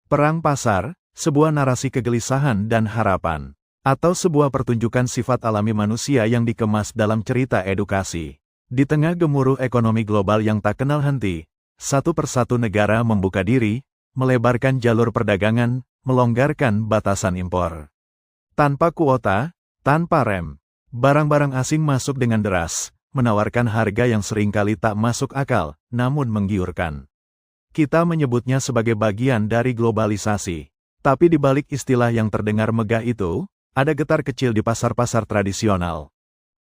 Perang pasar, sebuah narasi kegelisahan dan harapan. Atau sebuah pertunjukan sifat alami manusia yang dikemas dalam cerita edukasi. Di tengah gemuruh ekonomi global yang tak kenal henti, satu persatu negara membuka diri, melebarkan jalur perdagangan, melonggarkan batasan impor. Tanpa kuota, tanpa rem, barang-barang asing masuk dengan deras, menawarkan harga yang seringkali tak masuk akal, namun menggiurkan. Kita menyebutnya sebagai bagian dari globalisasi. Tapi di balik istilah yang terdengar megah itu, ada getar kecil di pasar-pasar tradisional.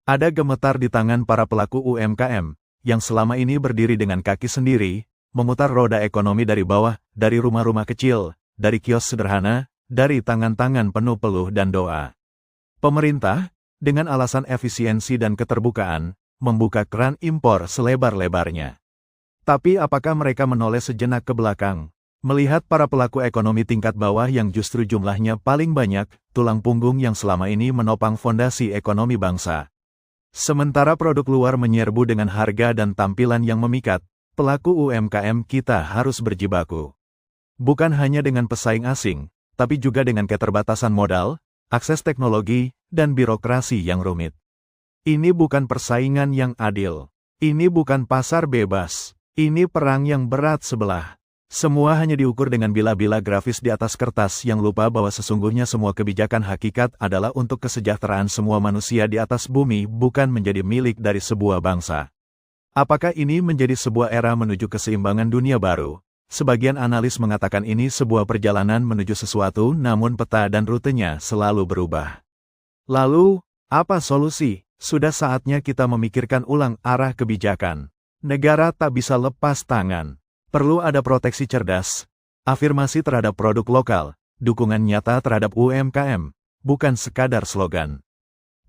Ada gemetar di tangan para pelaku UMKM, yang selama ini berdiri dengan kaki sendiri, memutar roda ekonomi dari bawah, dari rumah-rumah kecil, dari kios sederhana, dari tangan-tangan penuh peluh dan doa. Pemerintah, dengan alasan efisiensi dan keterbukaan, membuka keran impor selebar-lebarnya. Tapi apakah mereka menoleh sejenak ke belakang? Melihat para pelaku ekonomi tingkat bawah yang justru jumlahnya paling banyak, tulang punggung yang selama ini menopang fondasi ekonomi bangsa. Sementara produk luar menyerbu dengan harga dan tampilan yang memikat, pelaku UMKM kita harus berjibaku. Bukan hanya dengan pesaing asing, tapi juga dengan keterbatasan modal, akses teknologi, dan birokrasi yang rumit. Ini bukan persaingan yang adil. Ini bukan pasar bebas. Ini perang yang berat sebelah. Semua hanya diukur dengan bila-bila grafis di atas kertas yang lupa bahwa sesungguhnya semua kebijakan hakikat adalah untuk kesejahteraan semua manusia di atas bumi, bukan menjadi milik dari sebuah bangsa. Apakah ini menjadi sebuah era menuju keseimbangan dunia baru? Sebagian analis mengatakan ini sebuah perjalanan menuju sesuatu, namun peta dan rutenya selalu berubah. Lalu, apa solusi? Sudah saatnya kita memikirkan ulang arah kebijakan. Negara tak bisa lepas tangan. Perlu ada proteksi cerdas, afirmasi terhadap produk lokal, dukungan nyata terhadap UMKM, bukan sekadar slogan.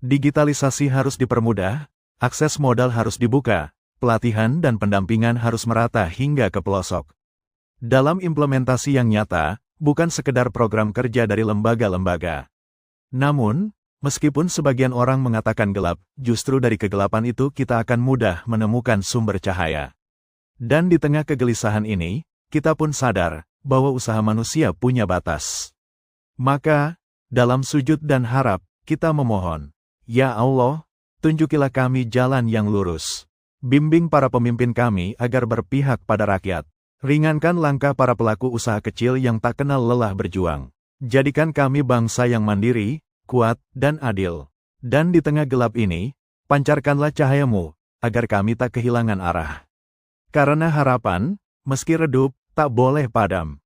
Digitalisasi harus dipermudah, akses modal harus dibuka, pelatihan dan pendampingan harus merata hingga ke pelosok. Dalam implementasi yang nyata, bukan sekedar program kerja dari lembaga-lembaga. Namun, meskipun sebagian orang mengatakan gelap, justru dari kegelapan itu kita akan mudah menemukan sumber cahaya. Dan di tengah kegelisahan ini, kita pun sadar bahwa usaha manusia punya batas. Maka, dalam sujud dan harap, kita memohon, Ya Allah, tunjukilah kami jalan yang lurus. Bimbing para pemimpin kami agar berpihak pada rakyat. Ringankan langkah para pelaku usaha kecil yang tak kenal lelah berjuang. Jadikan kami bangsa yang mandiri, kuat, dan adil. Dan di tengah gelap ini, pancarkanlah cahayamu, agar kami tak kehilangan arah. Karena harapan, meski redup, tak boleh padam.